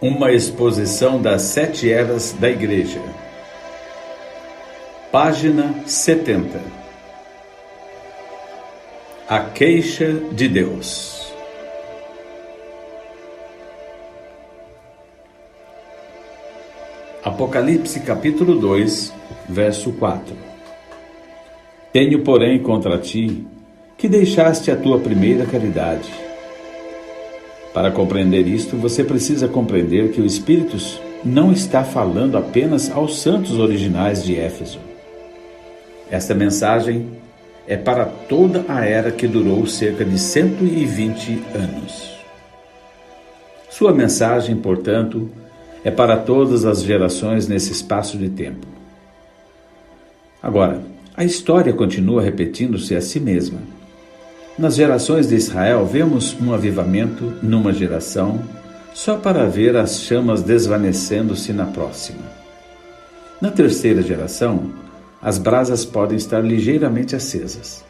Uma exposição das 7 eras da Igreja. Página 70. A queixa de Deus. Apocalipse capítulo 2, verso 4. Tenho, porém, contra ti, que deixaste a tua primeira caridade. Para compreender isto, você precisa compreender que o Espírito não está falando apenas aos santos originais de Éfeso. Esta mensagem é para toda a era que durou cerca de 120 anos. Sua mensagem, portanto, é para todas as gerações nesse espaço de tempo. Agora, a história continua repetindo-se a si mesma. Nas gerações de Israel, vemos um avivamento numa geração, só para ver as chamas desvanecendo-se na próxima. Na terceira geração, as brasas podem estar ligeiramente acesas.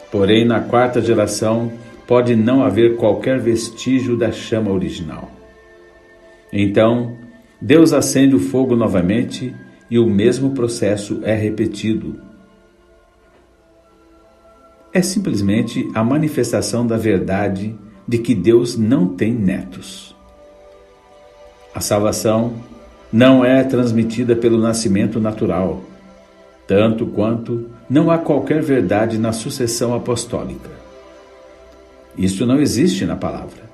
Porém, na quarta geração, pode não haver qualquer vestígio da chama original. Então, Deus acende o fogo novamente e o mesmo processo é repetido. É simplesmente a manifestação da verdade de que Deus não tem netos. A salvação não é transmitida pelo nascimento natural, tanto quanto não há qualquer verdade na sucessão apostólica. Isso não existe na palavra.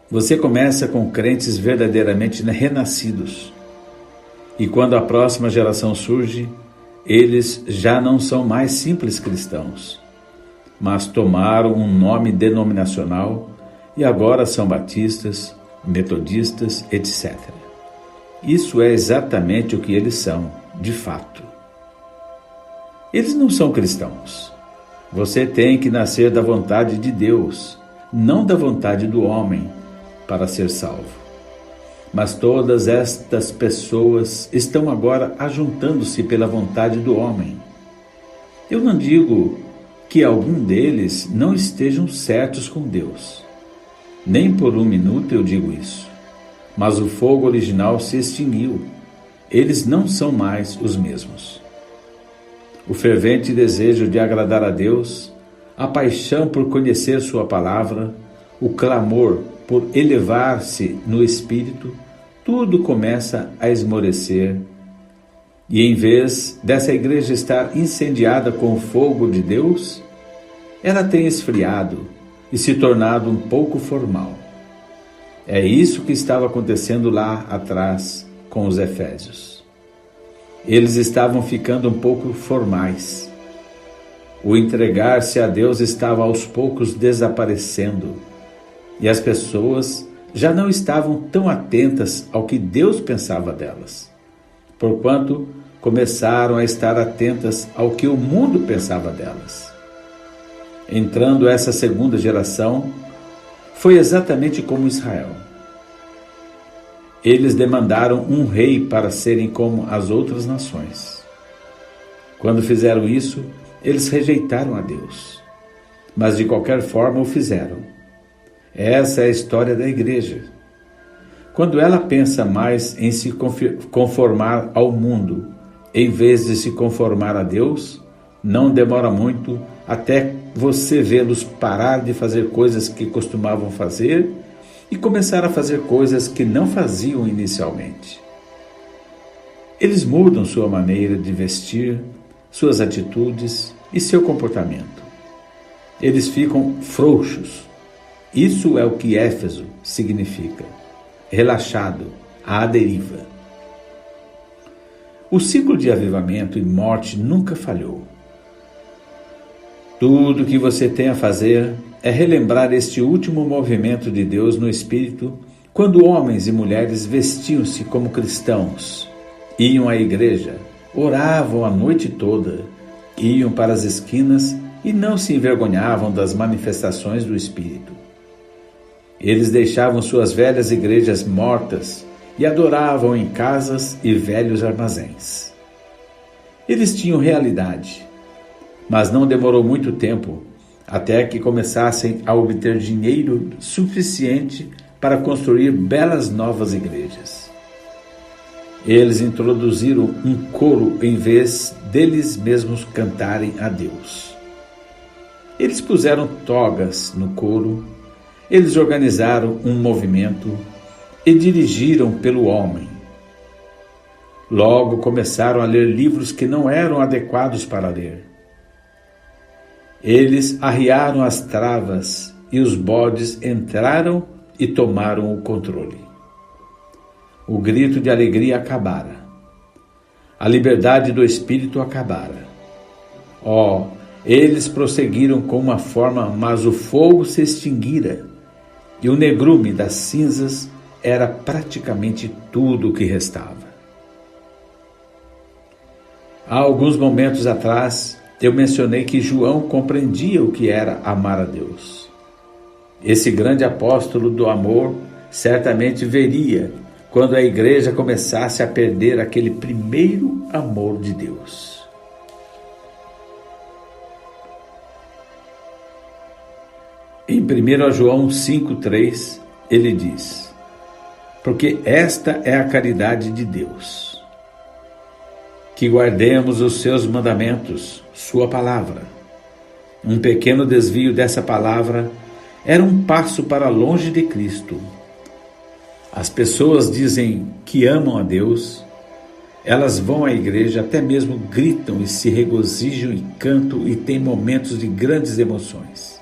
Você começa com crentes verdadeiramente renascidos, e quando a próxima geração surge, eles já não são mais simples cristãos, mas tomaram um nome denominacional e agora são batistas, metodistas, etc. Isso é exatamente o que eles são, de fato. Eles não são cristãos. Você tem que nascer da vontade de Deus, não da vontade do homem, para ser salvo. Mas todas estas pessoas estão agora ajuntando-se pela vontade do homem. Eu não digo que algum deles não estejam certos com Deus. Nem por um minuto eu digo isso. Mas o fogo original se extinguiu. Eles não são mais os mesmos. O fervente desejo de agradar a Deus, a paixão por conhecer sua palavra, o clamor por elevar-se no espírito, tudo começa a esmorecer. E em vez dessa igreja estar incendiada com o fogo de Deus, ela tem esfriado e se tornado um pouco formal. É isso que estava acontecendo lá atrás com os efésios. Eles estavam ficando um pouco formais. O entregar-se a Deus estava aos poucos desaparecendo. E as pessoas já não estavam tão atentas ao que Deus pensava delas, porquanto começaram a estar atentas ao que o mundo pensava delas. Entrando essa segunda geração, foi exatamente como Israel. Eles demandaram um rei para serem como as outras nações. Quando fizeram isso, eles rejeitaram a Deus, mas de qualquer forma o fizeram. Essa é a história da igreja. Quando ela pensa mais em se conformar ao mundo, em vez de se conformar a Deus, não demora muito até você vê-los parar de fazer coisas que costumavam fazer e começar a fazer coisas que não faziam inicialmente. Eles mudam sua maneira de vestir, suas atitudes e seu comportamento. Eles ficam frouxos. Isso é o que Éfeso significa, relaxado, à deriva. O ciclo de avivamento e morte nunca falhou. Tudo o que você tem a fazer é relembrar este último movimento de Deus no Espírito, quando homens e mulheres vestiam-se como cristãos, iam à igreja, oravam a noite toda, iam para as esquinas e não se envergonhavam das manifestações do Espírito. Eles deixavam suas velhas igrejas mortas e adoravam em casas e velhos armazéns. Eles tinham realidade, mas não demorou muito tempo até que começassem a obter dinheiro suficiente para construir belas novas igrejas. Eles introduziram um coro em vez deles mesmos cantarem a Deus. Eles puseram togas no coro, eles organizaram um movimento e dirigiram pelo homem. Logo começaram a ler livros que não eram adequados para ler. Eles arriaram as travas e os bodes entraram e tomaram o controle. O grito de alegria acabara. A liberdade do espírito acabara. Eles prosseguiram com uma forma, mas o fogo se extinguira, e o negrume das cinzas era praticamente tudo o que restava. Há alguns momentos atrás, eu mencionei que João compreendia o que era amar a Deus. Esse grande apóstolo do amor certamente veria quando a igreja começasse a perder aquele primeiro amor de Deus. Em 1 João 5,3, ele diz: porque esta é a caridade de Deus, que guardemos os seus mandamentos, sua palavra. Um pequeno desvio dessa palavra era um passo para longe de Cristo. As pessoas dizem que amam a Deus, elas vão à igreja, até mesmo gritam e se regozijam e cantam e têm momentos de grandes emoções.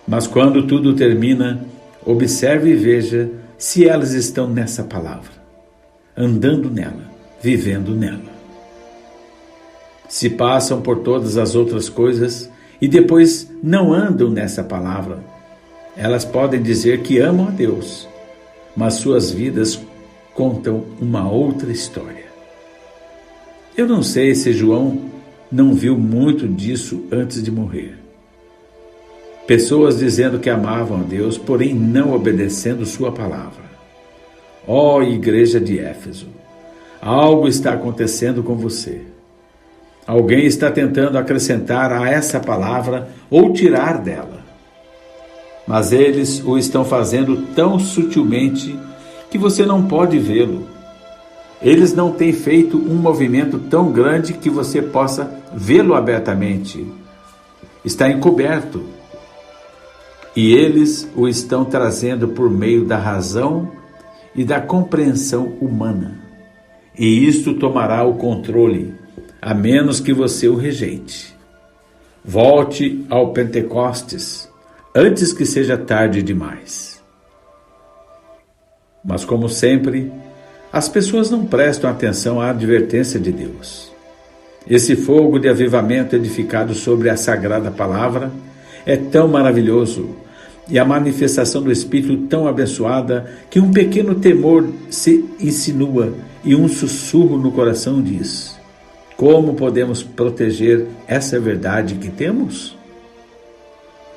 Mas quando tudo termina, observe e veja se elas estão nessa palavra, andando nela, vivendo nela. Se passam por todas as outras coisas e depois não andam nessa palavra, elas podem dizer que amam a Deus, mas suas vidas contam uma outra história. Eu não sei se João não viu muito disso antes de morrer. Pessoas dizendo que amavam a Deus, porém não obedecendo sua palavra. Igreja de Éfeso, algo está acontecendo com você. Alguém está tentando acrescentar a essa palavra ou tirar dela. Mas eles o estão fazendo tão sutilmente que você não pode vê-lo. Eles não têm feito um movimento tão grande que você possa vê-lo abertamente. Está encoberto. E eles o estão trazendo por meio da razão e da compreensão humana. E isto tomará o controle, a menos que você o rejeite. Volte ao Pentecostes, antes que seja tarde demais. Mas, como sempre, as pessoas não prestam atenção à advertência de Deus. Esse fogo de avivamento edificado sobre a sagrada palavra é tão maravilhoso e a manifestação do Espírito tão abençoada que um pequeno temor se insinua e um sussurro no coração diz: como podemos proteger essa verdade que temos?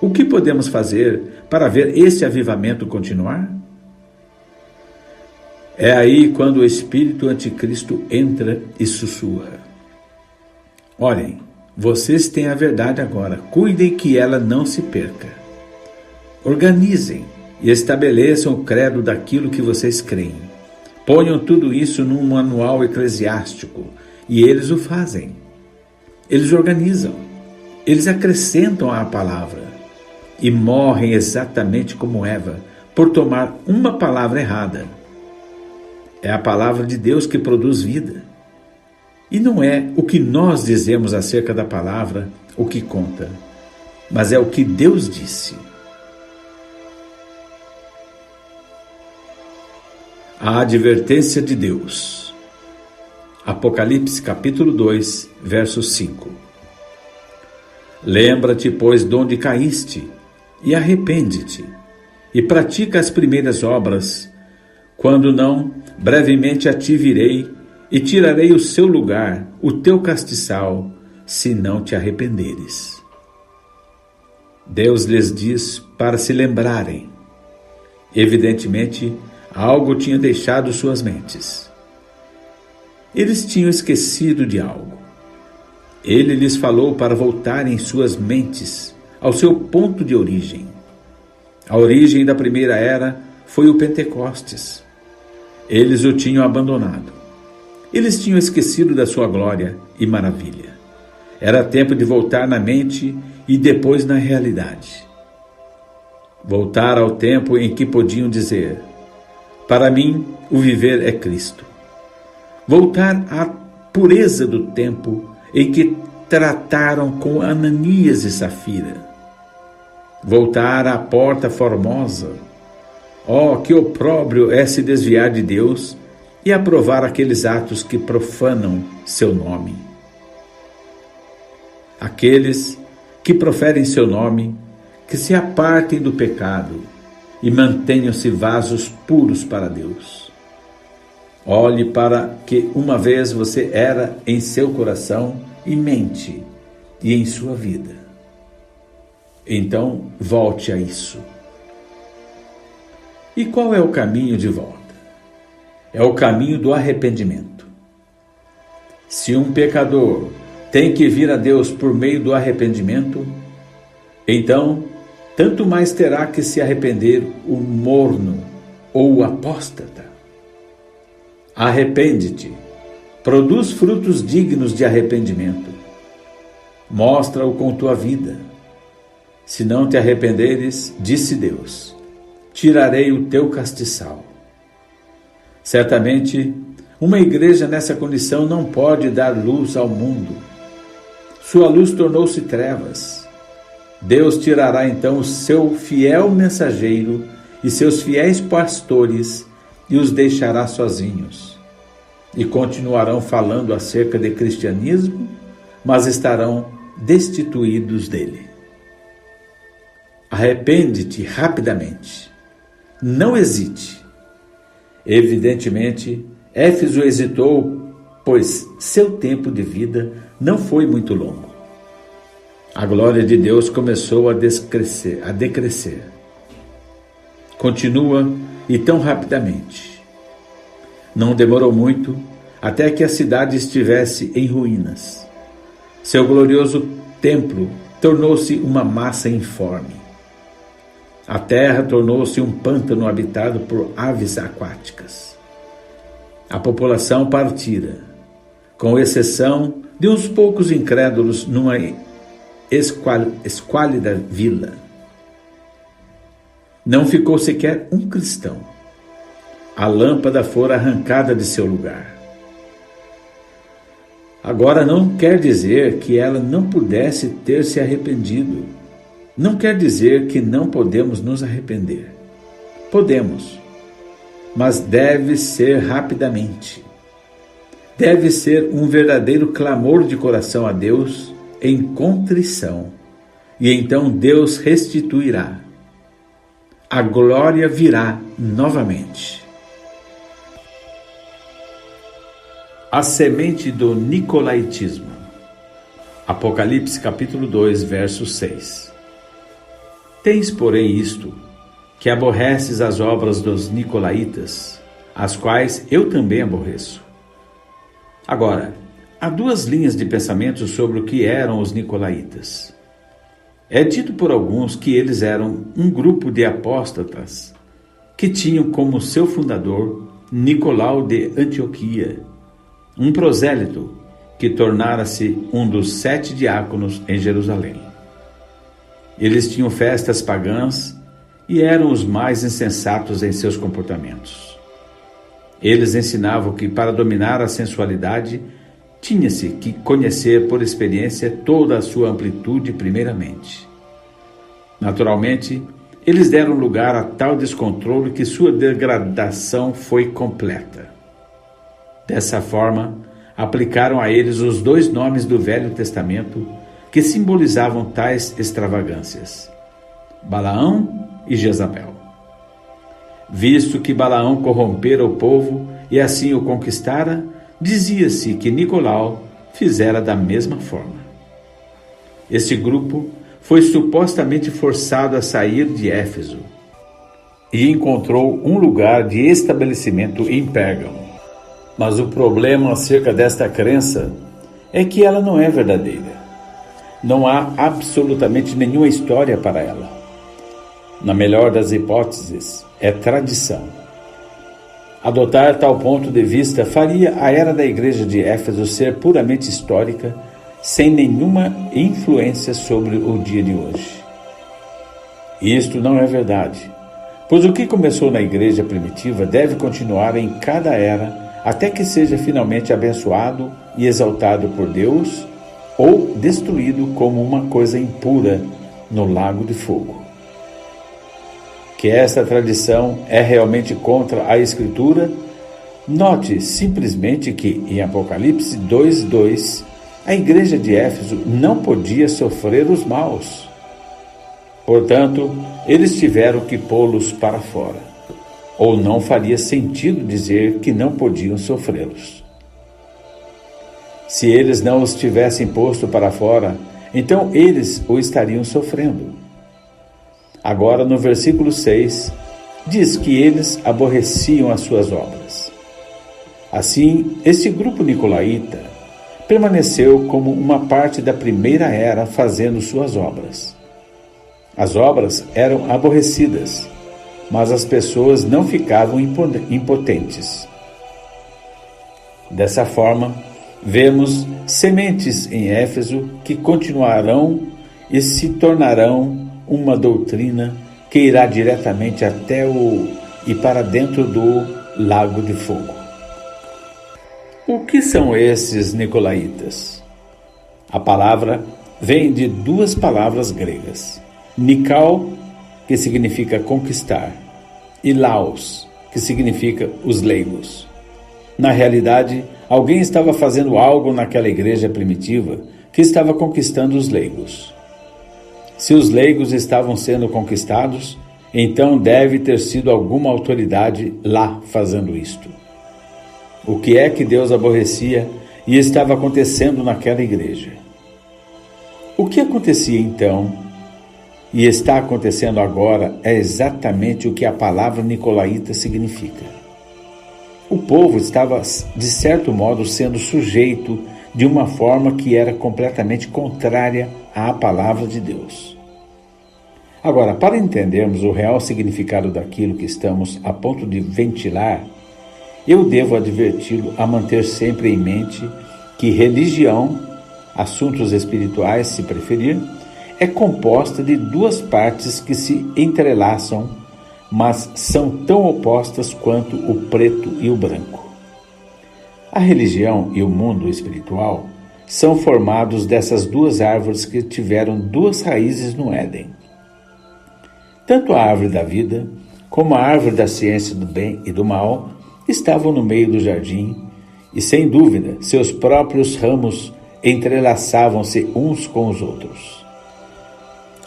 O que podemos fazer para ver esse avivamento continuar? É aí quando o espírito anticristo entra e sussurra: olhem, vocês têm a verdade agora, cuidem que ela não se perca. Organizem e estabeleçam o credo daquilo que vocês creem. Ponham tudo isso num manual eclesiástico, e eles o fazem. Eles organizam, eles acrescentam à palavra e morrem exatamente como Eva, por tomar uma palavra errada. É a palavra de Deus que produz vida. E não é o que nós dizemos acerca da palavra o que conta, mas é o que Deus disse. A advertência de Deus. Apocalipse capítulo 2, verso 5. Lembra-te, pois, de onde caíste, e arrepende-te, e pratica as primeiras obras. Quando não, brevemente a ti virei, e tirarei o seu lugar, o teu castiçal, se não te arrependeres. Deus lhes diz para se lembrarem. Evidentemente, algo tinha deixado suas mentes. Eles tinham esquecido de algo. Ele lhes falou para voltarem suas mentes ao seu ponto de origem. A origem da primeira era foi o Pentecostes. Eles o tinham abandonado. Eles tinham esquecido da sua glória e maravilha. Era tempo de voltar na mente e depois na realidade. Voltar ao tempo em que podiam dizer: para mim, o viver é Cristo. Voltar à pureza do tempo em que trataram com Ananias e Safira. Voltar à porta formosa. Oh, que opróbrio é se desviar de Deus e aprovar aqueles atos que profanam seu nome. Aqueles que proferem seu nome, que se apartem do pecado e mantenham-se vasos puros para Deus. Olhe para que uma vez você era em seu coração e mente e em sua vida. Então, volte a isso. E qual é o caminho de volta? É o caminho do arrependimento. Se um pecador tem que vir a Deus por meio do arrependimento, então, tanto mais terá que se arrepender o morno ou o apóstata. Arrepende-te, produz frutos dignos de arrependimento. Mostra-o com tua vida. Se não te arrependeres, disse Deus, tirarei o teu castiçal. Certamente, uma igreja nessa condição não pode dar luz ao mundo. Sua luz tornou-se trevas. Deus tirará então o seu fiel mensageiro e seus fiéis pastores e os deixará sozinhos. E continuarão falando acerca de cristianismo, mas estarão destituídos dele. Arrepende-te rapidamente. Não hesite. Evidentemente, Éfeso hesitou, pois seu tempo de vida não foi muito longo. A glória de Deus começou a decrescer. Continua e tão rapidamente. Não demorou muito até que a cidade estivesse em ruínas. Seu glorioso templo tornou-se uma massa informe. A terra tornou-se um pântano habitado por aves aquáticas. A população partira, com exceção de uns poucos incrédulos numa esquálida vila. Não ficou sequer um cristão. A lâmpada fora arrancada de seu lugar. Agora não quer dizer que ela não pudesse ter se arrependido. Não quer dizer que não podemos nos arrepender. Podemos, mas deve ser rapidamente. Deve ser um verdadeiro clamor de coração a Deus em contrição, e então Deus restituirá. A glória virá novamente. A semente do nicolaítismo. Apocalipse capítulo 2, verso 6. Tens, porém, isto, que aborreces as obras dos nicolaítas, as quais eu também aborreço. Agora, há duas linhas de pensamento sobre o que eram os nicolaítas. É dito por alguns que eles eram um grupo de apóstatas que tinham como seu fundador Nicolau de Antioquia, um prosélito que tornara-se um dos 7 diáconos em Jerusalém. Eles tinham festas pagãs e eram os mais insensatos em seus comportamentos. Eles ensinavam que para dominar a sensualidade tinha-se que conhecer por experiência toda a sua amplitude primeiramente. Naturalmente, eles deram lugar a tal descontrole que sua degradação foi completa. Dessa forma, aplicaram a eles os 2 nomes do Velho Testamento que simbolizavam tais extravagâncias: Balaão e Jezabel. Visto que Balaão corrompera o povo e assim o conquistara, dizia-se que Nicolau fizera da mesma forma. Este grupo foi supostamente forçado a sair de Éfeso e encontrou um lugar de estabelecimento em Pérgamo. Mas o problema acerca desta crença é que ela não é verdadeira. Não há absolutamente nenhuma história para ela. Na melhor das hipóteses, é tradição. Adotar tal ponto de vista faria a era da igreja de Éfeso ser puramente histórica, sem nenhuma influência sobre o dia de hoje. Isto não é verdade, pois o que começou na igreja primitiva deve continuar em cada era, até que seja finalmente abençoado e exaltado por Deus ou destruído como uma coisa impura no lago de fogo. Que esta tradição é realmente contra a Escritura, note simplesmente que, em Apocalipse 2:2, a igreja de Éfeso não podia sofrer os maus. Portanto, eles tiveram que pô-los para fora, ou não faria sentido dizer que não podiam sofrê-los. Se eles não os tivessem posto para fora, então eles o estariam sofrendo. Agora, no versículo 6, diz que eles aborreciam as suas obras. Assim, este grupo nicolaíta permaneceu como uma parte da primeira era fazendo suas obras. As obras eram aborrecidas, mas as pessoas não ficavam impotentes. Dessa forma, vemos sementes em Éfeso que continuarão e se tornarão uma doutrina que irá diretamente até e para dentro do lago de fogo. O que são esses nicolaítas? A palavra vem de duas palavras gregas: Nikao, que significa conquistar, e Laos, que significa os leigos. Na realidade, alguém estava fazendo algo naquela igreja primitiva que estava conquistando os leigos. Se os leigos estavam sendo conquistados, então deve ter sido alguma autoridade lá fazendo isto. O que é que Deus aborrecia e estava acontecendo naquela igreja? O que acontecia então e está acontecendo agora é exatamente o que a palavra nicolaíta significa. O povo estava, de certo modo, sendo sujeito de uma forma que era completamente contrária à palavra de Deus. Agora, para entendermos o real significado daquilo que estamos a ponto de ventilar, eu devo adverti-lo a manter sempre em mente que religião, assuntos espirituais, se preferir, é composta de duas partes que se entrelaçam, mas são tão opostas quanto o preto e o branco. A religião e o mundo espiritual são formados dessas duas árvores que tiveram duas raízes no Éden. Tanto a árvore da vida como a árvore da ciência do bem e do mal estavam no meio do jardim e, sem dúvida, seus próprios ramos entrelaçavam-se uns com os outros.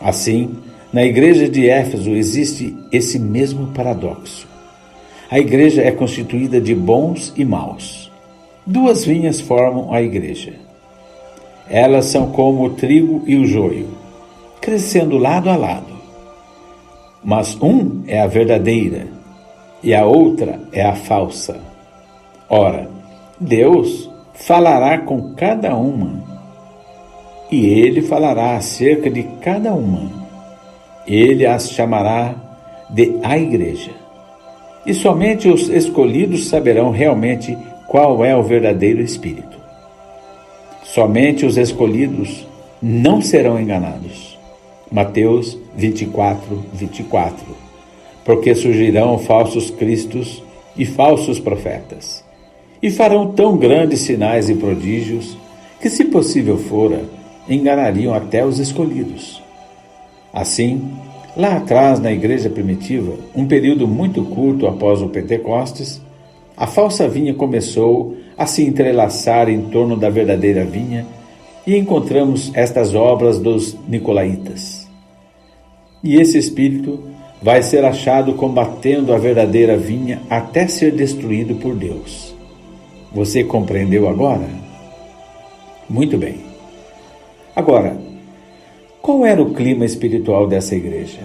Assim, na igreja de Éfeso existe esse mesmo paradoxo. A igreja é constituída de bons e maus. Duas vinhas formam a igreja. Elas são como o trigo e o joio, crescendo lado a lado. Mas um é a verdadeira e a outra é a falsa. Ora, Deus falará com cada uma, e Ele falará acerca de cada uma. Ele as chamará de a igreja. E somente os escolhidos saberão realmente qual é o verdadeiro Espírito. Somente os escolhidos não serão enganados. Mateus 24:24. Porque surgirão falsos cristos e falsos profetas, e farão tão grandes sinais e prodígios que, se possível fora, enganariam até os escolhidos. Assim, lá atrás, na igreja primitiva, um período muito curto após o Pentecostes, a falsa vinha começou a se entrelaçar em torno da verdadeira vinha e encontramos estas obras dos nicolaítas. E esse espírito vai ser achado combatendo a verdadeira vinha até ser destruído por Deus. Você compreendeu agora? Muito bem. Agora, qual era o clima espiritual dessa igreja?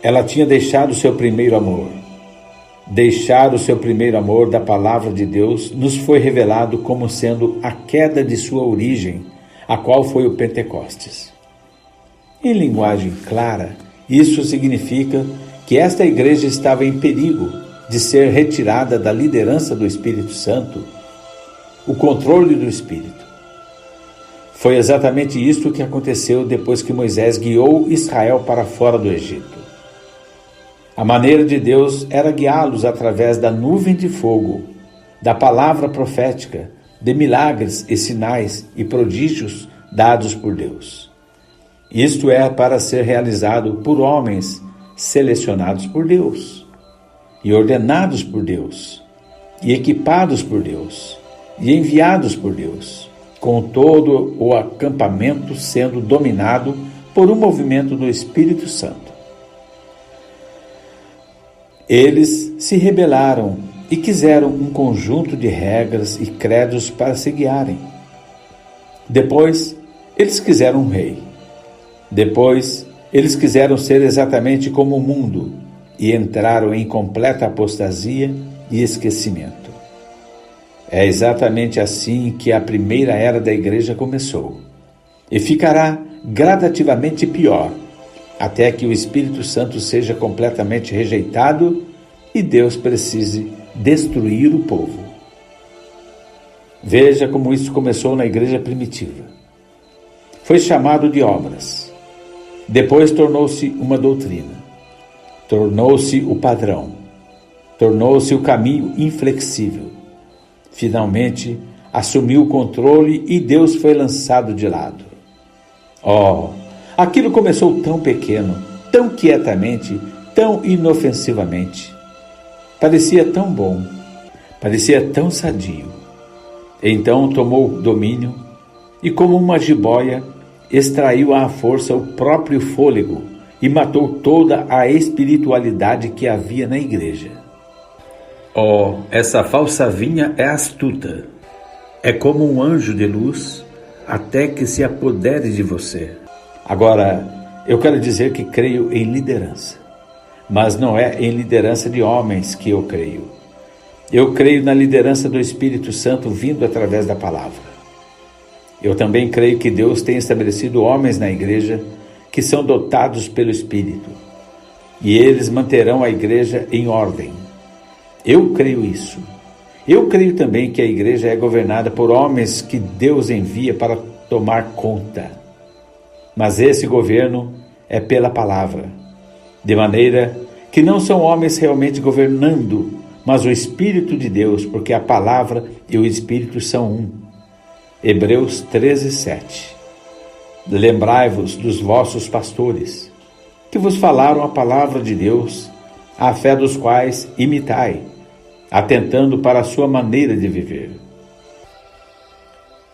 Ela tinha deixado seu primeiro amor. Deixar o seu primeiro amor da palavra de Deus nos foi revelado como sendo a queda de sua origem, a qual foi o Pentecostes. Em linguagem clara Isso significa que esta igreja estava em perigo de ser retirada da liderança do Espírito Santo, o controle do Espírito. Foi exatamente isso que aconteceu depois que Moisés guiou Israel para fora do Egito. A maneira de Deus era guiá-los através da nuvem de fogo, da palavra profética, de milagres e sinais e prodígios dados por Deus. Isto é para ser realizado por homens selecionados por Deus, e ordenados por Deus, e equipados por Deus, e enviados por Deus, com todo o acampamento sendo dominado por um movimento do Espírito Santo. Eles se rebelaram e quiseram um conjunto de regras e credos para se guiarem. Depois, eles quiseram um rei. Depois, eles quiseram ser exatamente como o mundo e entraram em completa apostasia e esquecimento. É exatamente assim que a primeira era da igreja começou, e ficará gradativamente pior, até que o Espírito Santo seja completamente rejeitado e Deus precise destruir o povo. Veja como isso começou na igreja primitiva. Foi chamado de obras. Depois tornou-se uma doutrina. Tornou-se o padrão. Tornou-se o caminho inflexível. Finalmente, assumiu o controle e Deus foi lançado de lado. Aquilo começou tão pequeno, tão quietamente, tão inofensivamente. Parecia tão bom, parecia tão sadio. Então tomou domínio e, como uma jiboia, extraiu à força o próprio fôlego e matou toda a espiritualidade que havia na igreja. Essa falsa vinha é astuta. É como um anjo de luz até que se apodere de você. Agora, eu quero dizer que creio em liderança, mas não é em liderança de homens que eu creio. Eu creio na liderança do Espírito Santo vindo através da palavra. Eu também creio que Deus tem estabelecido homens na igreja que são dotados pelo Espírito, e eles manterão a igreja em ordem. Eu creio isso. Eu creio também que a igreja é governada por homens que Deus envia para tomar conta. Mas esse governo é pela palavra, de maneira que não são homens realmente governando, mas o Espírito de Deus, porque a palavra e o Espírito são um. Hebreus 13:7. Lembrai-vos dos vossos pastores, que vos falaram a palavra de Deus, a fé dos quais imitai, atentando para a sua maneira de viver.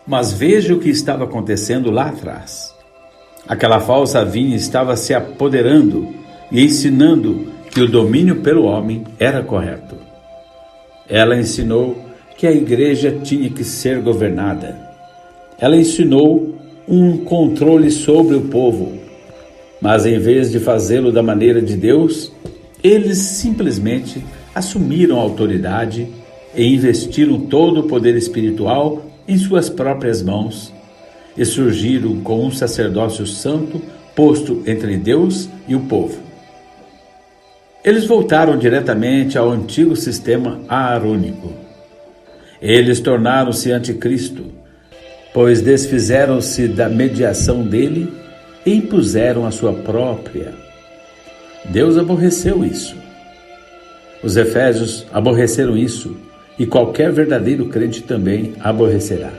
Mas veja o que estava acontecendo lá atrás. Aquela falsa vinha estava se apoderando e ensinando que o domínio pelo homem era correto. Ela ensinou que a igreja tinha que ser governada. Ela ensinou um controle sobre o povo, mas em vez de fazê-lo da maneira de Deus, eles simplesmente assumiram a autoridade e investiram todo o poder espiritual em suas próprias mãos e surgiram com um sacerdócio santo posto entre Deus e o povo. Eles voltaram diretamente ao antigo sistema aarônico. Eles tornaram-se anticristo, pois desfizeram-se da mediação dele e impuseram a sua própria. Deus aborreceu isso. Os efésios aborreceram isso, e qualquer verdadeiro crente também aborrecerá.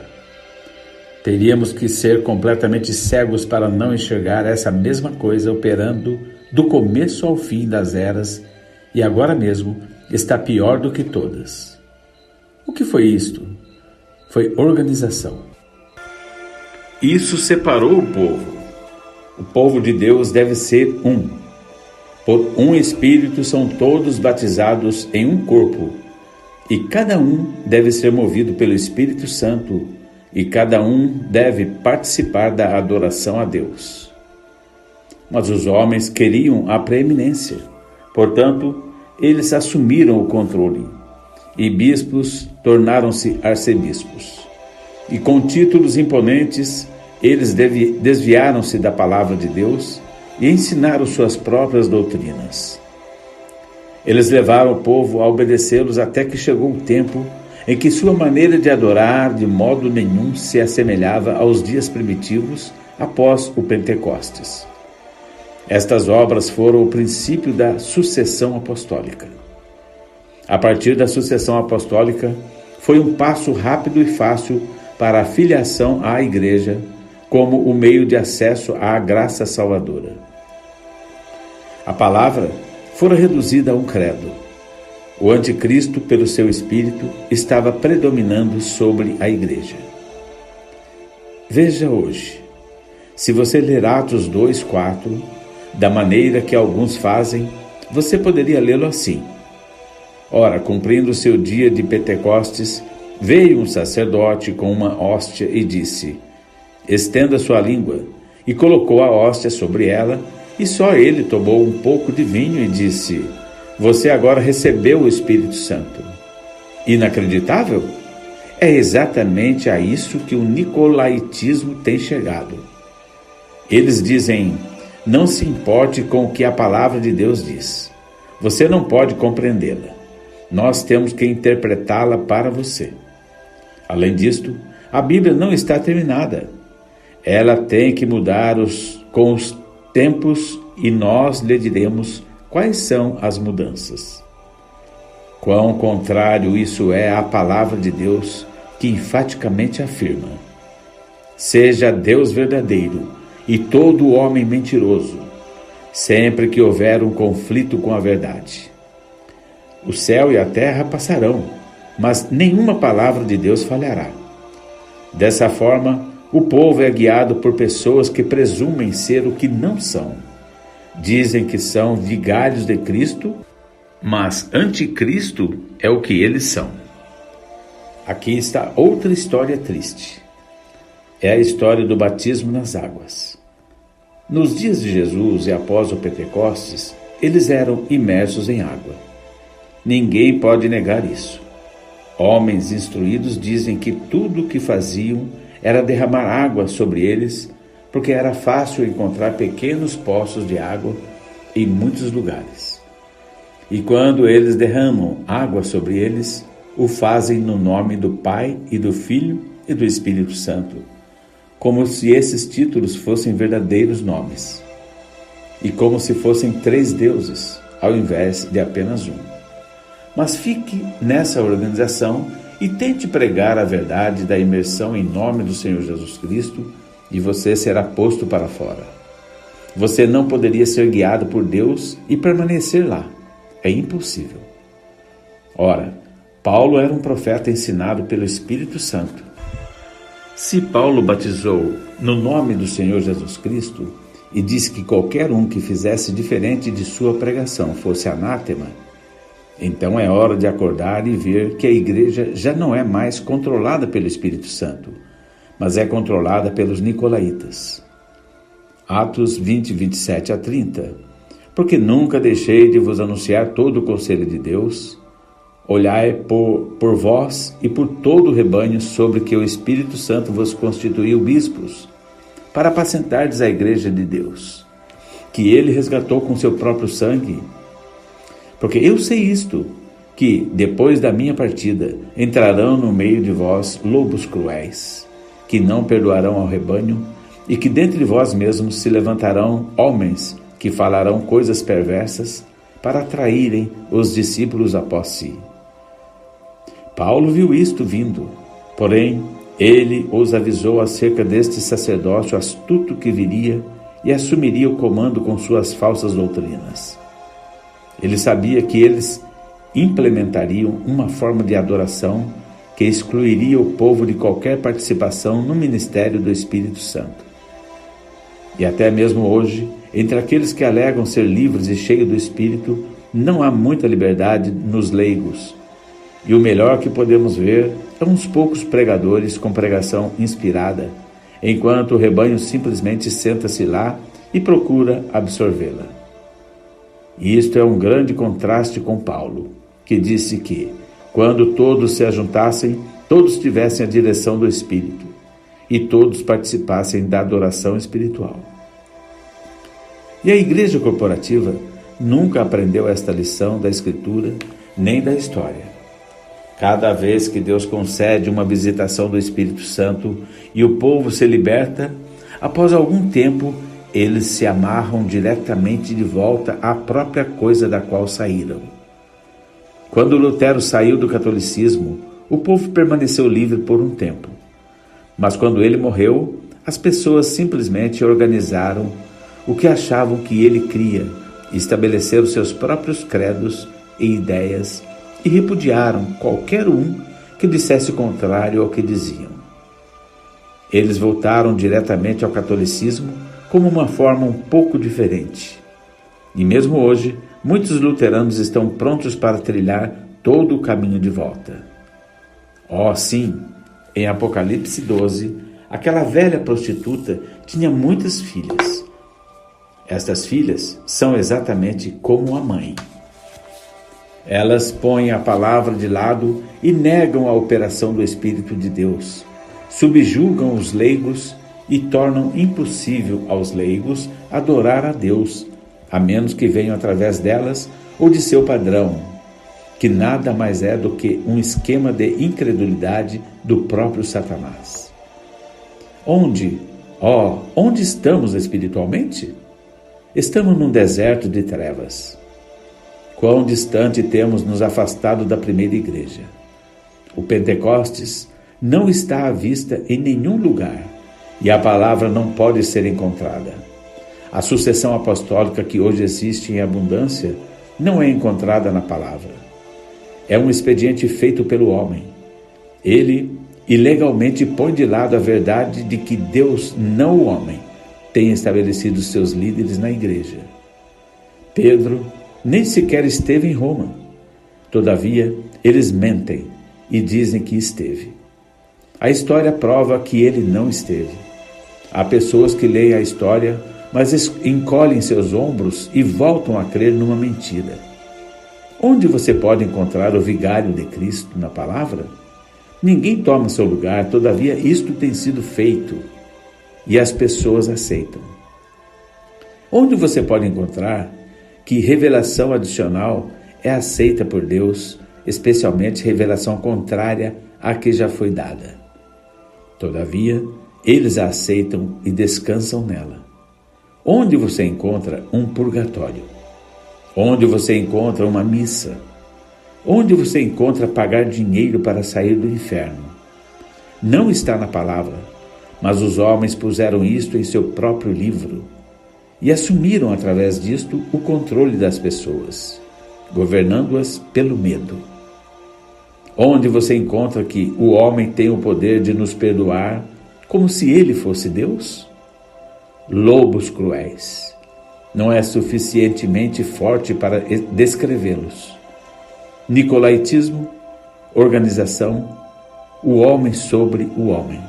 Teríamos que ser completamente cegos para não enxergar essa mesma coisa operando do começo ao fim das eras, e agora mesmo está pior do que todas. O que foi isto? Foi organização. Isso separou o povo. O povo de Deus deve ser um. Por um Espírito são todos batizados em um corpo, e cada um deve ser movido pelo Espírito Santo, e cada um deve participar da adoração a Deus. Mas os homens queriam a preeminência, portanto, eles assumiram o controle, e bispos tornaram-se arcebispos. E com títulos imponentes, eles desviaram-se da palavra de Deus e ensinaram suas próprias doutrinas. Eles levaram o povo a obedecê-los até que chegou o tempo em que sua maneira de adorar de modo nenhum se assemelhava aos dias primitivos após o Pentecostes. Estas obras foram o princípio da sucessão apostólica. A partir da sucessão apostólica, foi um passo rápido e fácil para a filiação à Igreja como o meio de acesso à graça salvadora. A palavra fora reduzida a um credo. O anticristo, pelo seu espírito, estava predominando sobre a Igreja. Veja hoje, se você ler Atos 2:4, da maneira que alguns fazem, você poderia lê-lo assim: Ora, cumprindo o seu dia de Pentecostes, veio um sacerdote com uma hóstia e disse: Estenda sua língua, e colocou a hóstia sobre ela, e só ele tomou um pouco de vinho e disse: Você agora recebeu o Espírito Santo. Inacreditável? É exatamente a isso que o nicolaítismo tem chegado. Eles dizem: não se importe com o que a palavra de Deus diz. Você não pode compreendê-la. Nós temos que interpretá-la para você. Além disto, a Bíblia não está terminada. Ela tem que mudar com os tempos e nós lhe diremos quais são as mudanças. Quão contrário isso é à palavra de Deus, que enfaticamente afirma: seja Deus verdadeiro e todo homem mentiroso, sempre que houver um conflito com a verdade. O céu e a terra passarão, mas nenhuma palavra de Deus falhará. Dessa forma, o povo é guiado por pessoas que presumem ser o que não são. Dizem que são vigários de Cristo, mas anticristo é o que eles são. Aqui está outra história triste. É a história do batismo nas águas. Nos dias de Jesus e após o Pentecostes, eles eram imersos em água. Ninguém pode negar isso. Homens instruídos dizem que tudo o que faziam era derramar água sobre eles, porque era fácil encontrar pequenos poços de água em muitos lugares. E quando eles derramam água sobre eles, o fazem no nome do Pai e do Filho e do Espírito Santo, como se esses títulos fossem verdadeiros nomes, e como se fossem 3 deuses, ao invés de apenas um. Mas fique nessa organização e tente pregar a verdade da imersão em nome do Senhor Jesus Cristo, e você será posto para fora. Você não poderia ser guiado por Deus e permanecer lá. É impossível. Ora, Paulo era um profeta ensinado pelo Espírito Santo. Se Paulo batizou no nome do Senhor Jesus Cristo e disse que qualquer um que fizesse diferente de sua pregação fosse anátema, então é hora de acordar e ver que a igreja já não é mais controlada pelo Espírito Santo, mas é controlada pelos nicolaítas. Atos 20, 27 a 30. Porque nunca deixei de vos anunciar todo o conselho de Deus. Olhai por vós e por todo o rebanho sobre que o Espírito Santo vos constituiu bispos, para apacentardes a igreja de Deus, que ele resgatou com seu próprio sangue. Porque eu sei isto, que depois da minha partida entrarão no meio de vós lobos cruéis, que não perdoarão ao rebanho, e que dentre vós mesmos se levantarão homens que falarão coisas perversas para atraírem os discípulos após si. Paulo viu isto vindo, porém ele os avisou acerca deste sacerdócio astuto que viria e assumiria o comando com suas falsas doutrinas. Ele sabia que eles implementariam uma forma de adoração que excluiria o povo de qualquer participação no ministério do Espírito Santo. E até mesmo hoje, entre aqueles que alegam ser livres e cheios do Espírito, não há muita liberdade nos leigos. E o melhor que podemos ver é uns poucos pregadores com pregação inspirada, enquanto o rebanho simplesmente senta-se lá e procura absorvê-la. E isto é um grande contraste com Paulo, que disse que, quando todos se ajuntassem, todos tivessem a direção do Espírito, e todos participassem da adoração espiritual. E a igreja corporativa nunca aprendeu esta lição da Escritura nem da história. Cada vez que Deus concede uma visitação do Espírito Santo e o povo se liberta, após algum tempo, eles se amarram diretamente de volta à própria coisa da qual saíram. Quando Lutero saiu do catolicismo, o povo permaneceu livre por um tempo. Mas quando ele morreu, as pessoas simplesmente organizaram o que achavam que ele cria, estabeleceram seus próprios credos e ideias e repudiaram qualquer um que dissesse o contrário ao que diziam. Eles voltaram diretamente ao catolicismo como uma forma um pouco diferente. E mesmo hoje, muitos luteranos estão prontos para trilhar todo o caminho de volta. Oh, sim, em Apocalipse 12, aquela velha prostituta tinha muitas filhas. Estas filhas são exatamente como a mãe. Elas põem a palavra de lado e negam a operação do Espírito de Deus, subjugam os leigos e tornam impossível aos leigos adorar a Deus, a menos que venham através delas ou de seu padrão, que nada mais é do que um esquema de incredulidade do próprio Satanás. Onde estamos espiritualmente? Estamos num deserto de trevas. Quão distante temos nos afastado da primeira igreja. O Pentecostes não está à vista em nenhum lugar e a palavra não pode ser encontrada. A sucessão apostólica que hoje existe em abundância não é encontrada na palavra. É um expediente feito pelo homem. Ele ilegalmente põe de lado a verdade de que Deus, não o homem, tem estabelecido seus líderes na igreja. Pedro nem sequer esteve em Roma. Todavia, eles mentem e dizem que esteve. A história prova que ele não esteve. Há pessoas que leem a história, mas encolhem seus ombros e voltam a crer numa mentira. Onde você pode encontrar o vigário de Cristo na palavra? Ninguém toma seu lugar, todavia isto tem sido feito e as pessoas aceitam. Onde você pode encontrar que revelação adicional é aceita por Deus, especialmente revelação contrária à que já foi dada? Todavia, eles a aceitam e descansam nela. Onde você encontra um purgatório? Onde você encontra uma missa? Onde você encontra pagar dinheiro para sair do inferno? Não está na palavra, mas os homens puseram isto em seu próprio livro e assumiram através disto o controle das pessoas, governando-as pelo medo. Onde você encontra que o homem tem o poder de nos perdoar como se ele fosse Deus? Lobos cruéis. Não é suficientemente forte para descrevê-los. Nicolaítismo, organização, o homem sobre o homem.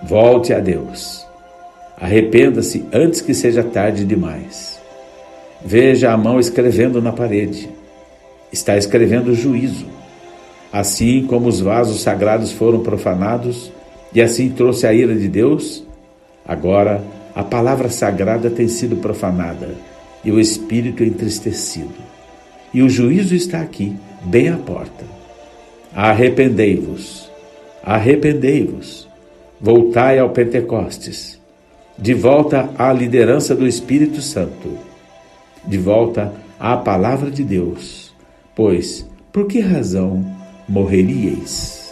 Volte a Deus. Arrependa-se antes que seja tarde demais. Veja a mão escrevendo na parede. Está escrevendo juízo. Assim como os vasos sagrados foram profanados e assim trouxe a ira de Deus, agora a palavra sagrada tem sido profanada e o espírito entristecido. E o juízo está aqui, bem à porta. Arrependei-vos, arrependei-vos, voltai ao Pentecostes, de volta à liderança do Espírito Santo, de volta à palavra de Deus, pois, por que razão morreríeis?